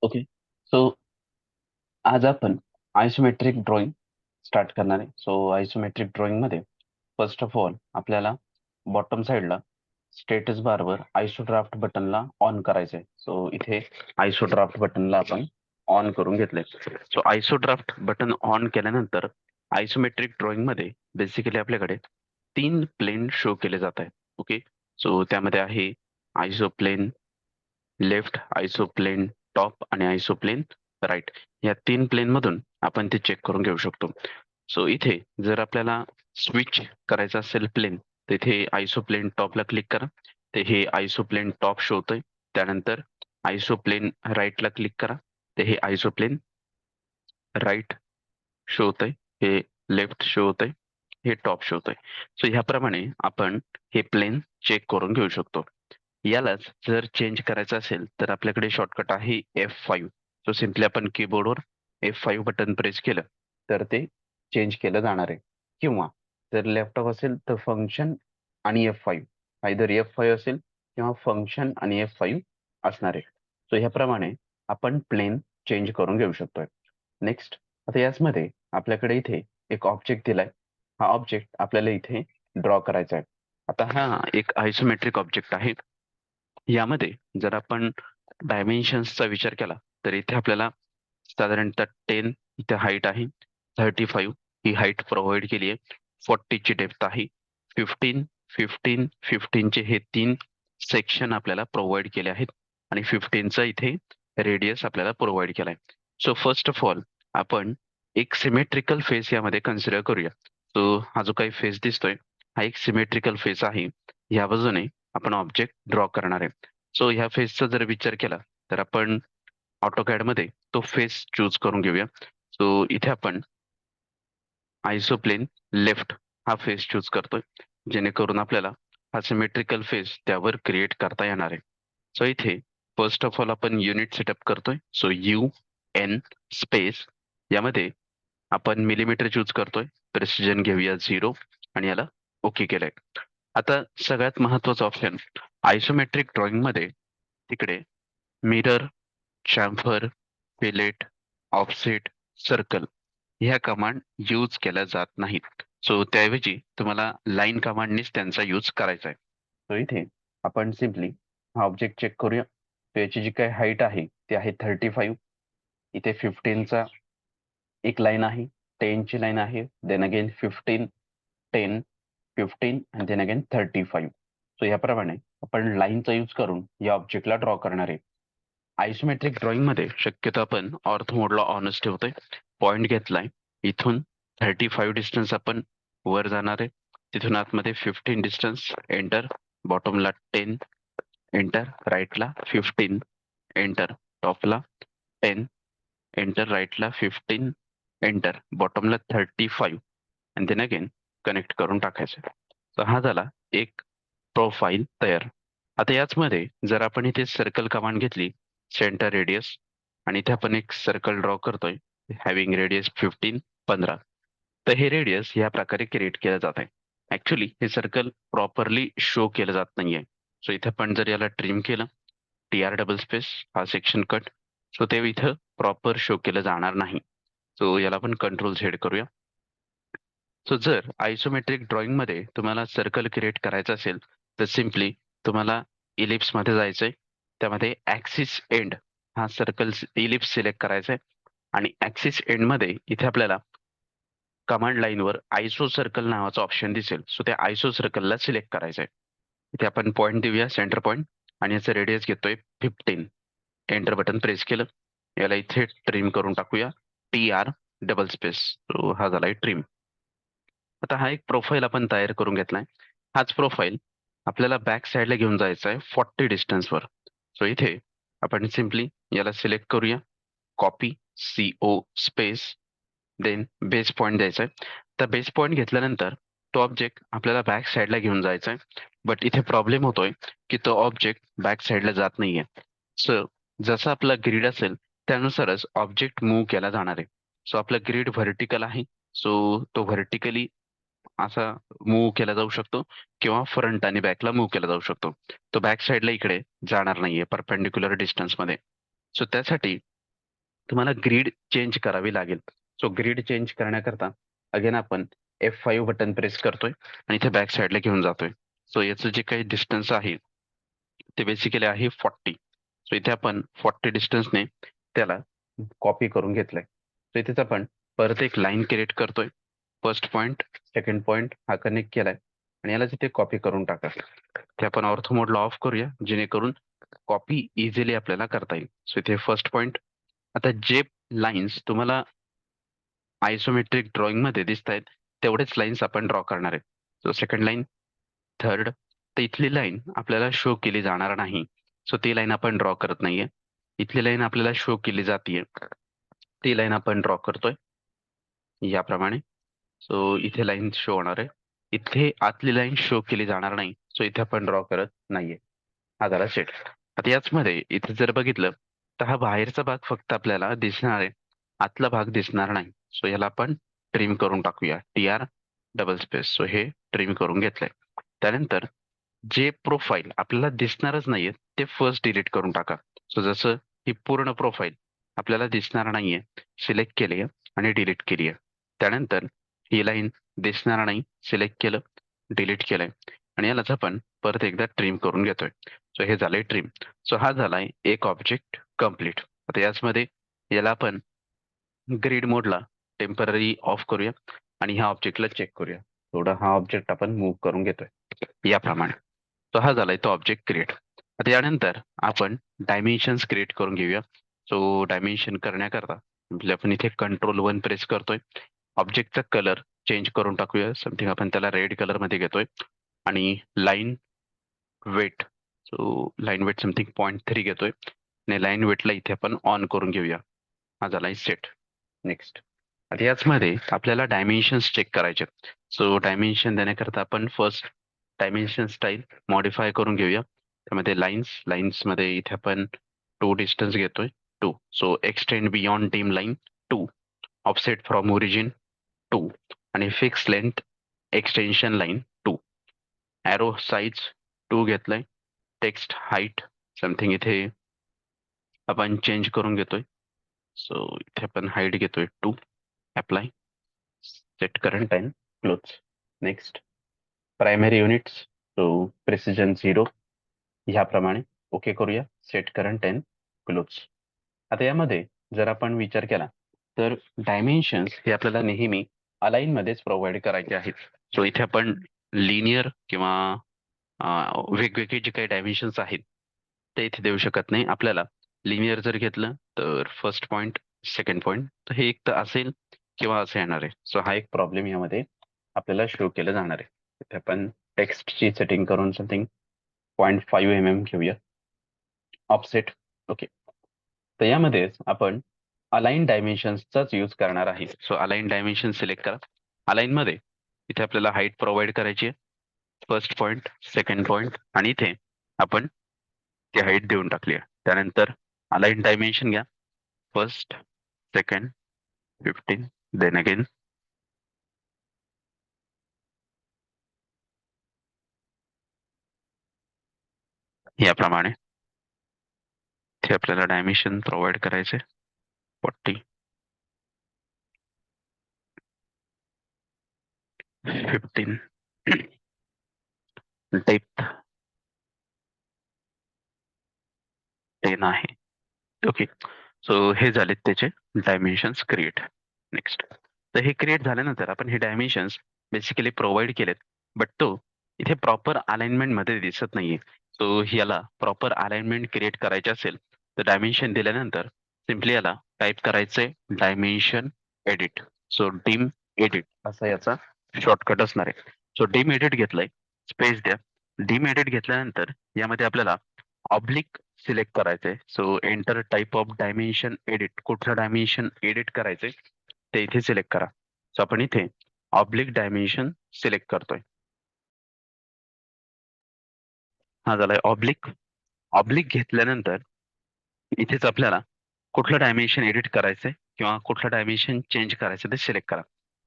Okay. So आज आपण isometric drawing start करणार आहे. सो आयसोमेट्रिक ड्रॉइंगमध्ये फर्स्ट ऑफ ऑल आपल्याला बॉटम साइडला स्टेटस बारवर आयसो ड्राफ्ट बटनला ऑन करायचं आहे. सो इथे आयसो ड्राफ्ट बटनला आपण ऑन करून घेतलंय. सो आयसो ड्राफ्ट बटन ऑन केल्यानंतर आयसोमेट्रिक ड्रॉइंगमध्ये बेसिकली आपल्याकडे 3 प्लेन शो केले जात आहेत. ओके. सो त्यामध्ये आहे आयसो प्लेन लेफ्ट, आयसो प्लेन टॉप आणि आयसो प्लेन राईट. या 3 प्लेन मधून आपण ते चेक करून घेऊ शकतो. सो इथे जर आपल्याला स्विच करायचं असेल प्लेन, तर इथे आयसो प्लेन टॉपला क्लिक करा. ते हे आयसो प्लेन टॉप शो होतंय. त्यानंतर आयसो प्लेन राईटला क्लिक करा. ते हे आयसो प्लेन राईट शो होतंय. हे लेफ्ट शो होतंय. हे टॉप शो होतंय. सो ह्याप्रमाणे आपण हे प्लेन चेक करून घेऊ शकतो. यालाच जर चेंज करायचं असेल तर आपल्याकडे शॉर्टकट आहे F5. सो सिम्पली आपण कीबोर्डवर F5 बटन प्रेस केलं तर ते चेंज केलं जाणार आहे. किंवा जर लॅपटॉप असेल तर फंक्शन आणि F5, आयदर F5 असेल किंवा फंक्शन आणि F5 असणार आहे. सो ह्याप्रमाणे आपण प्लेन चेंज करून घेऊ शकतोय. नेक्स्ट, आता याचमध्ये आपल्याकडे इथे एक ऑब्जेक्ट दिलाय. हा ऑब्जेक्ट आपल्याला इथे ड्रॉ करायचा आहे. आता हा एक आयसोमेट्रिक ऑब्जेक्ट आहे. यामध्ये जर आपण डायमेन्शन्सचा विचार केला तर इथे आपल्याला साधारणतः 10 इथे हाईट आहे, 35 ही हाईट प्रोव्हाइड केली आहे, 40 ची डेप्थ आहे, 15, 15, 15 चे हे 3 सेक्शन आपल्याला प्रोव्हाइड केले आहेत आणि 15 चा इथे रेडियस आपल्याला प्रोव्हाइड केलाय. सो फर्स्ट ऑफ ऑल आपण एक सिमेट्रिकल फेस यामध्ये कन्सिडर करूया. सो हा जो काही फेस दिसतोय हा एक सिमेट्रिकल फेस आहे. या बाजूने आपण ऑब्जेक्ट ड्रॉ करणार आहे. सो ह्या फेसचा जर विचार केला तर आपण AutoCAD मध्ये तो फेस चूज करून घेऊया. सो इथे आपण आयसोप्लेन लेफ्ट हा फेस चूज करतोय, जेणेकरून आपल्याला हा सिमेट्रिकल फेस त्यावर क्रिएट करता येणार आहे. सो इथे फर्स्ट ऑफ ऑल आपण युनिट सेटअप करतोय. सो UN स्पेस यामध्ये आपण मिलीमीटर चूज करतोय, प्रेसिजन घेऊया 0 आणि याला ओके केलंय. आता सगळ्यात महत्वाचा ऑप्शन आयसोमेट्रिक ड्रॉइंग मध्ये तिकडे मिरर, चॅम्फर, फिलेट, ऑफसेट, सर्कल ह्या कमांड यूज केल्या जात नाहीत. सो त्याऐवजी तुम्हाला लाईन कमांडनीच त्यांचा यूज करायचा आहे. सो इथे आपण सिम्पली हा ऑब्जेक्ट चेक करूया. त्याची जी काही हाईट आहे ती आहे 35. इथे 15चा एक लाईन आहे, 10 ची लाईन आहे, देन अगेन 15, 10, 15 आणि देन अगेन 35. सो याप्रमाणे आपण लाईनचा यूज करून या ऑब्जेक्टला ड्रॉ करणार आहे. आयसोमेट्रिक ड्रॉइंग मध्ये शक्यतो आपण ऑर्थो मोडला ऑनच ठेवतोय. पॉइंट घेतलाय, इथून 35 डिस्टन्स आपण वर जाणार आहे, तिथून आतमध्ये 15 डिस्टन्स एंटर, बॉटमला 10 एंटर, राईटला 15 एंटर, टॉपला 10 एंटर, राईटला 15 एंटर, बॉटमला 35 आणि देन अगेन कनेक्ट करून टाकायचं. तर हा झाला एक प्रोफाईल तयार. आता याचमध्ये जर आपण इथे सर्कल कमांड घेतली, सेंटर रेडियस, आणि इथे आपण एक सर्कल ड्रॉ करतोय हॅव्हिंग रेडियस 15, तर हे रेडियस या प्रकारे क्रिएट केलं जात आहे. ऍक्च्युली हे सर्कल प्रॉपरली शो केलं जात नाहीये. सो इथे आपण जर याला ट्रिम केलं, TR डबल स्पेस हा सेक्शन कट, सो ते इथं प्रॉपर शो केलं जाणार नाही. सो याला आपण कंट्रोल झेड करूया. सो जर आयसोमेट्रिक ड्रॉइंग मध्ये तुम्हाला सर्कल क्रिएट करायचं असेल तर सिम्पली तुम्हाला इलिप्स मध्ये जायचंय. त्यामध्ये ऍक्सिस एंड हा सर्कल इलिप्स सिलेक्ट करायचा आहे आणि ऍक्सिस एंड मध्ये इथे आपल्याला कमांड लाईनवर आयसो सर्कल नावाचा ऑप्शन दिसेल. सो त्या आयसो सर्कलला सिलेक्ट करायचं आहे. इथे आपण पॉईंट देऊया, सेंटर पॉईंट, आणि याचा रेडियस घेतोय 15. एंटर बटन प्रेस केलं, याला इथे ट्रिम करून टाकूया, TR डबल स्पेस. सो हा झालाय ट्रिम. आता हा एक प्रोफाईल आपण तयार करून घेतलाय. हाच प्रोफाईल आपल्याला बॅक साईडला घेऊन जायचा आहे 40 डिस्टन्सवर. सो इथे आपण सिम्पली याला सिलेक्ट करूया, copy, CO space, then base point द्यायचा आहे. तर बेस पॉईंट घेतल्यानंतर तो ऑब्जेक्ट आपल्याला बॅक साईडला घेऊन जायचा आहे. बट इथे प्रॉब्लेम होतोय की तो ऑब्जेक्ट बॅक साईडला जात नाहीये. सो जसा आपला ग्रीड असेल त्यानुसारच ऑब्जेक्ट मूव्ह केला जाणार आहे. सो आपला ग्रीड व्हर्टिकल आहे, सो तो व्हर्टिकली असा मूव्ह केला जाऊ शकतो किंवा फ्रंट आणि बॅकला मूव्ह केला जाऊ शकतो. तो बॅक साईडला इकडे जाणार नाहीये परपेंडिक्युलर डिस्टन्स मध्ये. सो त्यासाठी तुम्हाला ग्रीड चेंज करावी लागेल. सो ग्रीड चेंज करण्याकरता अगेन आपण F5 बटन प्रेस करतोय आणि इथे बॅक साईडला घेऊन जातोय. सो याचं जे काही डिस्टन्स आहे ते बेसिकली आहे 40. सो इथे आपण 40 डिस्टन्सने त्याला कॉपी करून घेतलंय. सो इथेच आपण परत एक लाईन क्रिएट करतोय. फर्स्ट पॉईंट, सेकंड पॉईंट हा कनेक्ट केलाय आणि याला तिथे कॉपी करून टाका. ते आपण ऑर्थो मोडला ऑफ करूया, जेणेकरून कॉपी इझिली आपल्याला करता येईल. सो इथे फर्स्ट पॉईंट. आता जे लाईन्स तुम्हाला आयसोमेट्रिक ड्रॉइंग मध्ये दिसत आहेत तेवढेच लाईन्स आपण ड्रॉ करणार आहेत. सो सेकंड लाईन, थर्ड, तर इथली लाईन आपल्याला शो केली जाणार नाही. सो ती लाईन आपण ड्रॉ करत नाहीये. इथली लाईन आपल्याला शो केली जातीये, ती लाईन आपण ड्रॉ करतोय याप्रमाणे. सो इथे लाईन शो होणार आहे. इथे आतली लाईन शो केली जाणार नाही. सो इथे आपण ड्रॉ करत नाहीये. हा झाला सेट. आता याचमध्ये इथे जर बघितलं तर हा बाहेरचा भाग फक्त आपल्याला दिसणार आहे, आतला भाग दिसणार नाही. सो याला आपण ट्रिम करून टाकूया. TR double space. सो हे ट्रिम करून घेतलंय. त्यानंतर जे प्रोफाईल आपल्याला दिसणारच नाहीये ते फर्स्ट डिलीट करून टाका. सो जसं ही पूर्ण प्रोफाईल आपल्याला दिसणार नाहीये, सिलेक्ट केली आणि डिलीट केली आहे. त्यानंतर ही लाईन दिसणार नाही, सिलेक्ट केलं, डिलीट केलंय आणि यालाच आपण परत एकदा ट्रिम करून घेतोय. सो हे झालंय ट्रिम. सो हा झालाय एक ऑब्जेक्ट कम्प्लीट. आता याचमध्ये याला आपण ग्रीड मोडला टेम्पररी ऑफ करूया आणि ह्या ऑब्जेक्टला चेक करूया. थोडा हा ऑब्जेक्ट आपण मूव्ह करून घेतोय याप्रमाणे. तो हा झालाय तो ऑब्जेक्ट क्रिएट. आता यानंतर आपण डायमेन्शन्स क्रिएट करून घेऊया. सो डायमेन्शन करण्याकरता आपण इथे Ctrl 1 प्रेस करतोय. ऑब्जेक्टचा कलर चेंज करून टाकूया. समथिंग आपण त्याला रेड कलर मध्ये घेतोय आणि line weight, so line weight something 0.3 घेतोय आणि लाईन वेटला इथे आपण ऑन करून घेऊया. हा झालाय सेट. नेक्स्ट. आता याचमध्ये आपल्याला डायमेन्शन्स चेक करायचे. सो डायमेन्शन देण्याकरता आपण फर्स्ट डायमेन्शन स्टाईल मॉडिफाय करून घेऊया. त्यामध्ये लाईन्स मध्ये इथे आपण 2 डिस्टन्स घेतोय 2. So extend beyond dim line 2, offset from origin 2 आणि fix length extension line 2. Arrow size 2 घेतलाय. टेक्स्ट हाईट समथिंग इथे आपण चेंज करून घेतोय. सो इथे आपण हाईट घेतोय 2. Apply, set current and close. Next. Primary units, so precision 0 ह्याप्रमाणे ओके करूया. Set current and close. आता यामध्ये जर आपण विचार केला तर डायमेन्शन्स हे आपल्याला नेहमी अलाईन मध्येच प्रोव्हाइड करायचे आहेत. सो इथे आपण लिनियर किंवा वेगवेगळे जे काही डायमेन्शन्स आहेत ते इथे देऊ शकत नाही. आपल्याला लिनियर जर घेतलं तर फर्स्ट पॉईंट, सेकंड पॉईंट, तर हे एक तर असेल किंवा असं येणार आहे. सो हा एक प्रॉब्लेम यामध्ये आपल्याला शो केलं जाणार आहे. इथे आपण टेक्स्टची सेटिंग करून समथिंग 0.5 mm घेऊया. Offset okay. तर यामध्ये आपण अलाईन डायमेन्शन्सचाच यूज करणार आहे. सो अलाईन डायमेन्शन सिलेक्ट करा. अलाईन मध्ये इथे आपल्याला हाईट प्रोव्हाइड करायची आहे. फर्स्ट पॉईंट, सेकंड पॉईंट आणि इथे आपण ती हाईट देऊन टाकली आहे. त्यानंतर अलाईन डायमेन्शन घ्या. फर्स्ट, सेकंड, 15, देन अगेन याप्रमाणे इथे आपल्याला डायमेन्शन प्रोव्हाइड करायचे 40, 15, डेप्थ 10 आहे. ओके. सो हे झालेत त्याचे डायमेन्शन्स क्रिएट. नेक्स्ट. तर हे क्रिएट झाल्यानंतर आपण हे डायमेन्शन्स बेसिकली प्रोव्हाइड केलेत, बट तो इथे प्रॉपर अलाइनमेंट मध्ये दिसत नाहीये. सो याला प्रॉपर अलाइनमेंट क्रिएट करायचे असेल तर डायमेन्शन दिल्यानंतर सिम्पली याला टाईप करायचंय dimension edit. So dim edit असा याचा शॉर्टकट असणार आहे. सो डिम एडिट घेतलंय, स्पेस द्या. डिम एडिट घेतल्यानंतर यामध्ये आपल्याला ऑब्लिक सिलेक्ट करायचंय. So enter type of dimension edit, कुठलं डायमेन्शन एडिट करायचंय ते इथे सिलेक्ट करा. सो आपण इथे ऑब्लिक डायमेन्शन सिलेक्ट करतोय. हा झालाय ऑब्लिक. ऑब्लिक घेतल्यानंतर इथेच आपल्याला कुठलं डायमेन्शन एडिट करायचंय किंवा कुठलं डायमेन्शन चेंज करायचं ते सिलेक्ट करा.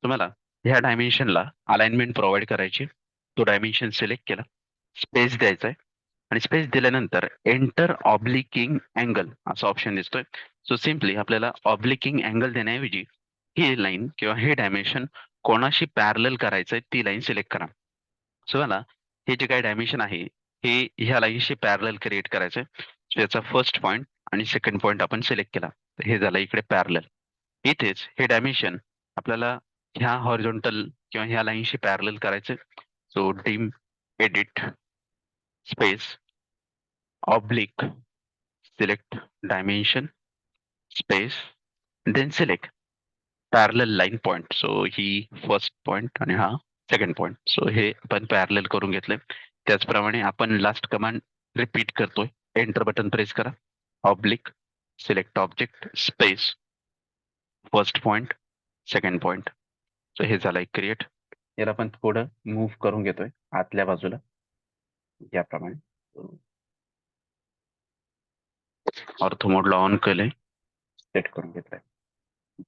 तुम्हाला ह्या डायमेन्शनला अलाइनमेंट प्रोव्हाइड करायची. तो डायमेन्शन सिलेक्ट केला, स्पेस द्यायचा आहे आणि स्पेस दिल्यानंतर एंटर ऑब्लिकिंग अँगल असा ऑप्शन दिसतोय. सो सिम्पली आपल्याला ऑब्लिकिंग अँगल देण्याऐवजी ही लाईन किंवा हे डायमेन्शन कोणाशी पॅरलल करायचंय ती लाईन सिलेक्ट करा. सो मला हे जे काही डायमेन्शन आहे हे ह्या लाईनशी पॅरलल क्रिएट करायचंय. सो याचा फर्स्ट पॉईंट आणि सेकंड पॉईंट आपण सिलेक्ट केला. तर हे झालं इकडे पॅरलल. इथेच हे डायमेन्शन आपल्याला ह्या हॉरिझॉन्टल किंवा ह्या लाईनशी पॅरलल करायचंय. So dim edit space oblique select dimension space then select parallel line point. So ही फर्स्ट पॉइंट आणि हा सेकंड पॉइंट. सो हे आपण पॅरलल करून घेतलंय. त्याचप्रमाणे आपण लास्ट कमांड रिपीट करतोय. एंटर बटन प्रेस करा. Oblique select object space first point second point. So हे झालंय क्रिएट. याला आपण थोडं मूव्ह करून घेतोय आतल्या बाजूला याप्रमाणे. ऑर्थो मोडला ऑन केलंय, सेट करून घेतलंय.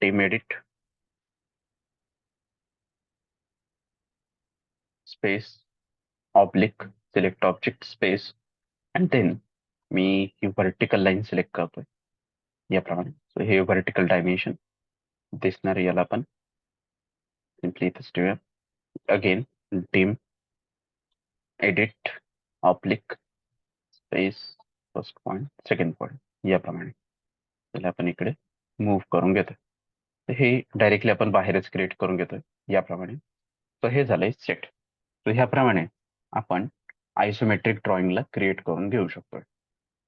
Dim edit space oblique select object space and than me he vertical line select करतोय याप्रमाणे. सो हे व्हर्टिकल डायमेन्शन दिसणार याला आपण सिम्पली इथेच ठेवूया. Again dim edit oblique space first point second point याप्रमाणे त्याला आपण इकडे मूव्ह करून घेतोय. तर हे डायरेक्टली आपण बाहेरच क्रिएट करून घेतोय याप्रमाणे. तर हे झालंय सेट. तर ह्याप्रमाणे आपण आयसोमेट्रिक ड्रॉइंगला क्रिएट करून घेऊ शकतो.